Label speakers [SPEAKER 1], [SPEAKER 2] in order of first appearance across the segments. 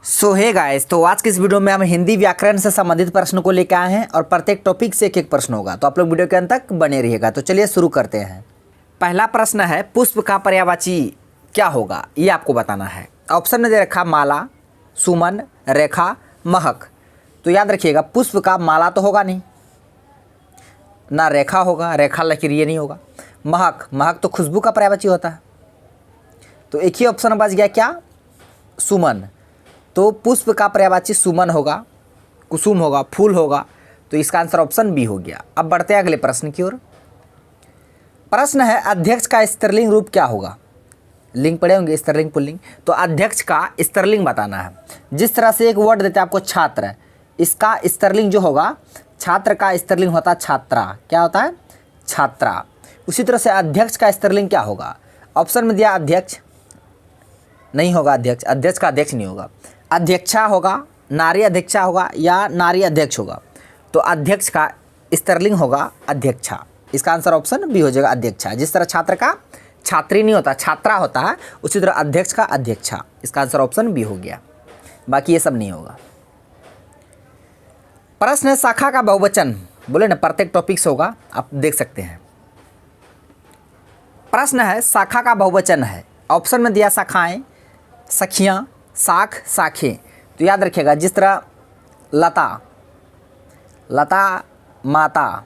[SPEAKER 1] सो hey guys, तो आज के इस वीडियो में हम हिंदी व्याकरण से संबंधित प्रश्न को लेकर आए हैं और प्रत्येक टॉपिक से एक एक प्रश्न होगा। तो आप लोग वीडियो के अंत तक बने रहिएगा। तो चलिए शुरू करते हैं। पहला प्रश्न है, पुष्प का पर्यायवाची क्या होगा, ये आपको बताना है। ऑप्शन में दे रखा माला, सुमन, रेखा, महक। तो याद रखिएगा, पुष्प का माला तो होगा नहीं, ना रेखा होगा, रेखा लकीर ये नहीं होगा। महक, महक तो खुशबू का पर्यायवाची होता है। तो एक ही ऑप्शन बच गया, क्या? सुमन। तो पुष्प का पर्यायवाची सुमन होगा, कुसुम होगा, फूल होगा। तो इसका आंसर ऑप्शन बी हो गया। अब बढ़ते हैं अगले प्रश्न की ओर। प्रश्न है, अध्यक्ष का स्त्रीलिंग रूप क्या होगा? लिंग पढ़े होंगे, स्त्रीलिंग पुल्लिंग। तो अध्यक्ष का स्त्रीलिंग बताना है। जिस तरह से एक वर्ड देते हैं आपको छात्र, इसका स्त्रीलिंग जो होगा, छात्र का स्त्रीलिंग होता है छात्रा। क्या होता है? छात्रा। उसी तरह से अध्यक्ष का स्त्रीलिंग क्या होगा? ऑप्शन में दिया अध्यक्ष, नहीं होगा अध्यक्ष, अध्यक्ष का अध्यक्ष नहीं होगा। अध्यक्षा होगा, नारी अध्यक्षा होगा, या नारी अध्यक्ष होगा। तो अध्यक्ष का स्त्रीलिंग होगा अध्यक्षा। इसका आंसर ऑप्शन बी हो जाएगा, अध्यक्षा। जिस तरह छात्र का छात्री नहीं होता, छात्रा होता है, उसी तरह अध्यक्ष का अध्यक्षा। इसका आंसर ऑप्शन बी हो गया, बाकी ये सब नहीं होगा। प्रश्न है, शाखा का बहुवचन। बोले ना, प्रत्येक टॉपिक से होगा, आप देख सकते हैं। प्रश्न है, शाखा का बहुवचन है। ऑप्शन में दिया शाखाएं, सखियां, शाख, शाखें। तो याद रखिएगा, जिस तरह लता, लता, माता,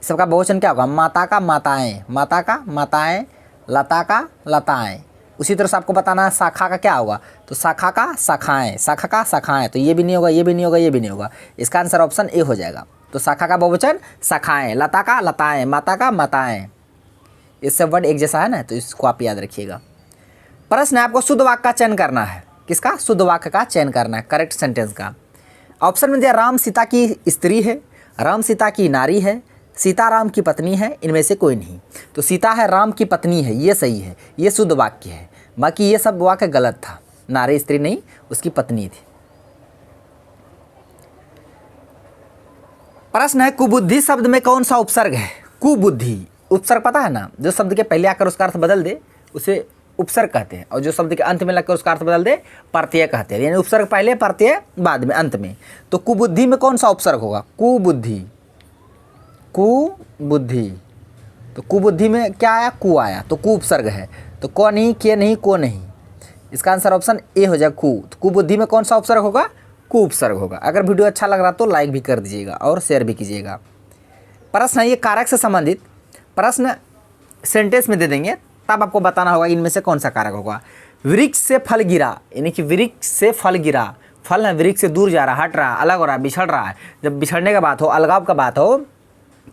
[SPEAKER 1] सबका बहुवचन क्या होगा? माता का माताएं, माता का माताएं, लता का लताएं। उसी तरह से आपको बताना है शाखा का क्या होगा। तो शाखा का शाखाएं, शाखा का शाखाएं। तो ये भी नहीं होगा, ये भी नहीं होगा, ये भी नहीं होगा। इसका आंसर ऑप्शन ए हो जाएगा। तो शाखा का बहुवचन शाखाएं, लता का लताएं, माता का माताएं। ये सब वर्ड एक जैसा है ना, तो इसको आप याद रखिएगा। प्रश्न है, आपको शुद्ध वाक्य का चयन करना है। किसका? शुद्ध वाक्य का चयन करना है, करेक्ट सेंटेंस का। ऑप्शन में दिया राम सीता की स्त्री है, राम सीता की नारी है, सीता राम की पत्नी है, इनमें से कोई नहीं। तो सीता है राम की पत्नी है, ये सही है, ये शुद्ध वाक्य है। बाकी ये सब वाक्य गलत था। नारी स्त्री नहीं, उसकी पत्नी थी। प्रश्न है, कुबुद्धि शब्द में कौन सा उपसर्ग है? कुबुद्धि उपसर्ग पता है ना, जो शब्द के पहले आकर उसका अर्थ बदल दे उसे उपसर्ग कहते हैं, और जो शब्द के अंत में लगकर उसका अर्थ बदल दे प्रत्यय कहते हैं। यानी उपसर्ग पहले, प्रत्यय बाद में, अंत में। तो कुबुद्धि में कौन सा उपसर्ग होगा? कुबुद्धि, कुबुद्धि। तो कुबुद्धि में क्या आया? कु आया, तो कु उपसर्ग है। तो को नहीं, के नहीं, को नहीं। इसका आंसर ऑप्शन ए हो जाएगा, कु। तो कुबुद्धि में कौन सा उपसर्ग होगा? कु उपसर्ग होगा। अगर वीडियो अच्छा लग रहा तो लाइक भी कर दीजिएगा और शेयर भी कीजिएगा। प्रश्न है, ये कारक से संबंधित प्रश्न सेंटेंस में दे देंगे, तब आपको बताना होगा इनमें से कौन सा कारक होगा। वृक्ष से फल गिरा, यानी कि वृक्ष से फल गिरा, फल है वृक्ष से दूर जा रहा, हट रहा, अलग हो रहा, बिछड़ रहा है। जब बिछड़ने का बात हो, अलगाव का बात हो,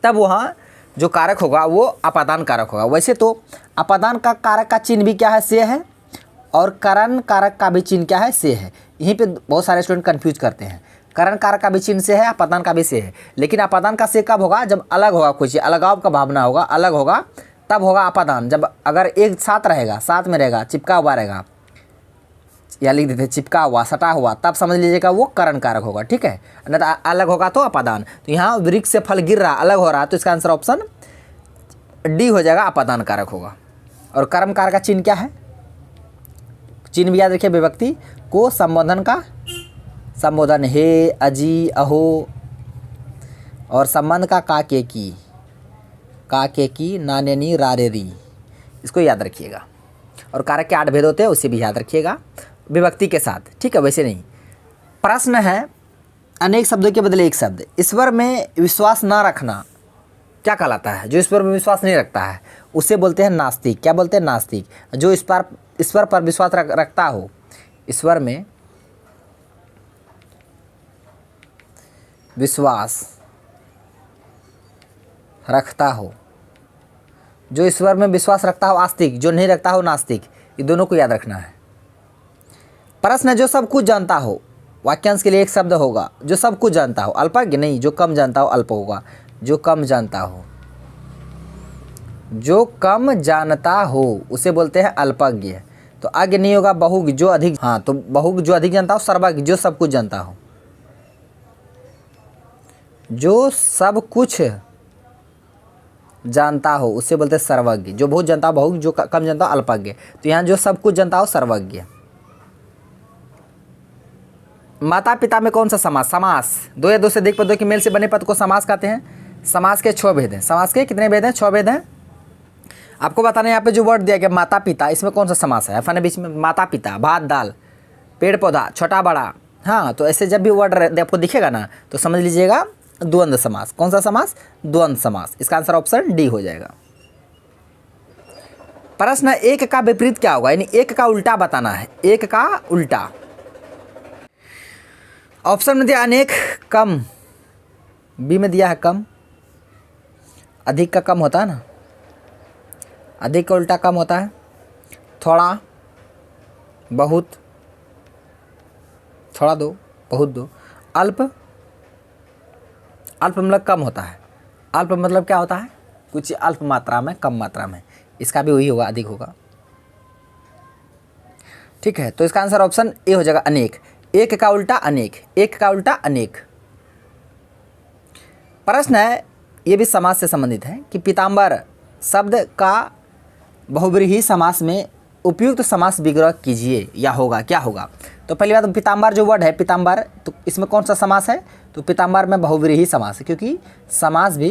[SPEAKER 1] तब वहाँ जो कारक होगा वो अपादान कारक होगा। वैसे तो अपादान का कारक का चिन्ह भी क्या है? से है। और करण कारक का भी चिन्ह क्या है? से है। यहीं पे बहुत सारे स्टूडेंट कंफ्यूज करते हैं। करण कारक का भी चिन्ह से है, अपादान का भी से है। लेकिन अपादान का से कब होगा? जब अलग होगा, कुछ अलगाव का भावना होगा, अलग होगा, तब होगा अपादान। जब अगर एक साथ रहेगा, साथ में रहेगा, चिपका हुआ रहेगा, या लिख देते चिपका हुआ, सटा हुआ, तब समझ लीजिएगा वो करण कारक होगा। ठीक है, नहीं तो अलग होगा तो अपादान। तो यहाँ वृक्ष से फल गिर रहा, अलग हो रहा, तो इसका आंसर ऑप्शन डी हो जाएगा, अपादान कारक होगा। और कर्म कारक का चिन्ह क्या है? चिन्ह भी याद रखिए, विभक्ति को संबोधन का संबोधन, हे, अजी, अहो, और संबंध का का के की, नाने नी, रारे री। इसको याद रखिएगा। और कारक के 8 भेद होते हैं, उसे भी याद रखिएगा विभक्ति के साथ। ठीक है, वैसे नहीं। प्रश्न है, अनेक शब्दों के बदले एक शब्द। ईश्वर में विश्वास ना रखना क्या कहलाता है? जो ईश्वर में विश्वास नहीं रखता है उसे बोलते हैं नास्तिक। क्या बोलते हैं? नास्तिक। जो ईश्वर पर विश्वास रखता हो, ईश्वर में विश्वास रखता हो, जो ईश्वर में विश्वास रखता हो आस्तिक, जो नहीं रखता हो नास्तिक। ये दोनों को याद रखना है। प्रश्न है, जो सब कुछ जानता हो। वाक्यांश के लिए एक शब्द होगा, जो सब कुछ जानता हो। अल्पज्ञ नहीं, जो कम जानता हो अल्प होगा। जो कम जानता हो, जो कम जानता हो उसे बोलते हैं अल्पज्ञ। तो अज्ञ नहीं होगा, बहुज्ञ, जो अधिक। हाँ, तो बहुज्ञ जो अधिक जानता हो, सर्वज्ञ जो सब कुछ जानता हो, जो सब कुछ जानता हो उसे बोलते हैं सर्वज्ञ। जो बहुत जानता हो बहुज्ञ, जो कम जानता हो अल्पज्ञ। तो यहाँ जो सब कुछ जानता हो सर्वज्ञ। माता पिता में कौन सा समास? समास दो या दो से अधिक पदों की मेल से बने पद को समास कहते हैं। समास के 6 भेद हैं। समास के कितने भेद हैं? 6 भेद हैं। आपको बताना है यहाँ पे जो वर्ड दिया गया माता पिता, इसमें कौन सा समास है? अपन बीच में माता पिता, भात दाल, पेड़ पौधा, छोटा बड़ा। हाँ, तो ऐसे जब भी वर्ड आपको दिखेगा ना तो समझ लीजिएगा द्वंद्व समास। कौन सा समास? द्वंद्व समास। इसका आंसर ऑप्शन डी हो जाएगा। प्रश्न एक का विपरीत क्या होगा, यानी एक का उल्टा बताना है। एक का उल्टा। ऑप्शन में दिया अनेक, कम। बी में दिया है कम। अधिक का कम होता है ना, अधिक का उल्टा कम होता है। थोड़ा, बहुत, थोड़ा दो, बहुत दो। अल्प, अल्प मतलब कम होता है। अल्प मतलब क्या होता है? कुछ अल्प मात्रा में, कम मात्रा में। इसका भी वही होगा, अधिक होगा। ठीक है, तो इसका आंसर ऑप्शन ए हो जाएगा अनेक। एक का उल्टा अनेक, एक का उल्टा अनेक। प्रश्न है, ये भी समाज से संबंधित है कि पीताम्बर शब्द का बहुव्रीहि समास में उपयुक्त समास विग्रह कीजिए या होगा, क्या होगा? तो पहली बात, पीताम्बर जो वर्ड है पीताम्बर, तो इसमें कौन सा समास है? तो पीताम्बर में बहुव्रीहि समास है, क्योंकि समास भी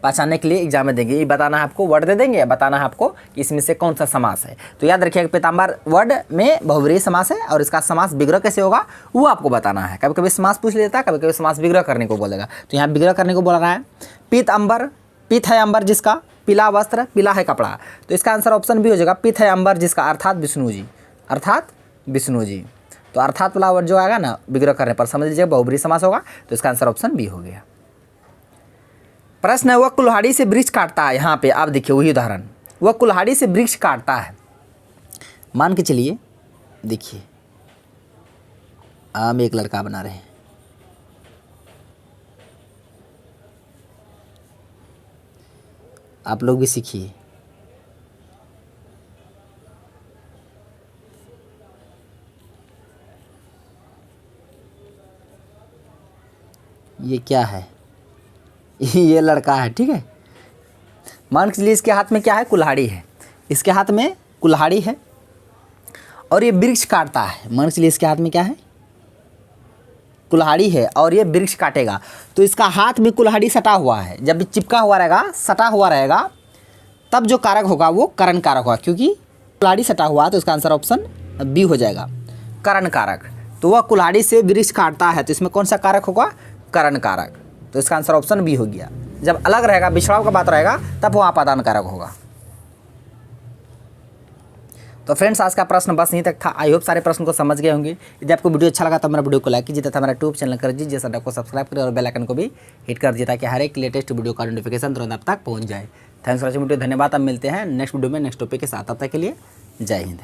[SPEAKER 1] पहचानने के लिए एग्जाम में देंगे। ये बताना है आपको, वर्ड दे देंगे या बताना है आपको कि इसमें से कौन सा समास है। तो याद रखिएगा पीताम्बर वर्ड में बहुव्रीहि समास है और इसका समास विग्रह कैसे होगा वो आपको बताना है। कभी कभी समास पूछ लेता है, कभी कभी समास विग्रह करने को बोलेगा। तो यहाँ विग्रह करने को बोल रहा है। पीत अंबर, पीत है अंबर जिसका, पीला वस्त्र, पीला है कपड़ा। तो इसका आंसर ऑप्शन भी हो जाएगा पीत है अंबर जिसका, अर्थात विष्णु जी, अर्थात विष्णु जी। तो अर्थात वाला वर्ड जो आएगा ना विग्रह करने पर समझ लीजिएगा बहुव्रीहि समास होगा। तो इसका आंसर ऑप्शन बी हो गया। प्रश्न है, वह कुल्हाड़ी से वृक्ष काटता है। यहाँ पे आप देखिए वही उदाहरण, वह कुल्हाड़ी से वृक्ष काटता है। मान के चलिए, देखिए हम एक लड़का बना रहे हैं, आप लोग भी सीखिए। ये क्या है? ये लड़का है, ठीक है। मान के चलिए इसके हाथ में क्या है? कुल्हाड़ी है। इसके हाथ में कुल्हाड़ी है और ये वृक्ष काटता है। मान के चलिए इसके हाथ में क्या है? कुल्हाड़ी है और ये वृक्ष काटेगा। तो इसका हाथ में कुल्हाड़ी सटा हुआ है, जब भी चिपका हुआ रहेगा, सटा हुआ रहेगा, तब जो कारक होगा वो करण कारक होगा, क्योंकि कुल्हाड़ी सटा हुआ है। तो इसका आंसर ऑप्शन बी हो जाएगा, करण कारक। तो वह कुल्हाड़ी से वृक्ष काटता है, तो इसमें कौन सा कारक होगा? करण कारक। तो इसका आंसर ऑप्शन बी हो गया। जब अलग रहेगा, बिछड़ाव का बात रहेगा, तब वो आपादान कारक होगा। तो फ्रेंड्स, आज का प्रश्न बस यहीं तक था। आई होप सारे प्रश्न को समझ गए होंगे। यदि आपको वीडियो अच्छा लगा तो मेरा वीडियो को लाइक कीजिए तथा मेरा यूट्यूब चैनल कर दीजिए, साडा को सब्सक्राइब करें और बेल आइकन को भी हिट कर दीजिए ताकि हर एक लेटेस्ट वीडियो का नोटिफिकेशन तुरंत आप तक पहुंच जाए। Thanks for watching video. धन्यवाद। अब मिलते हैं नेक्स्ट वीडियो में नेक्स्ट टॉपिक के साथ। तब तक के लिए जय हिंद।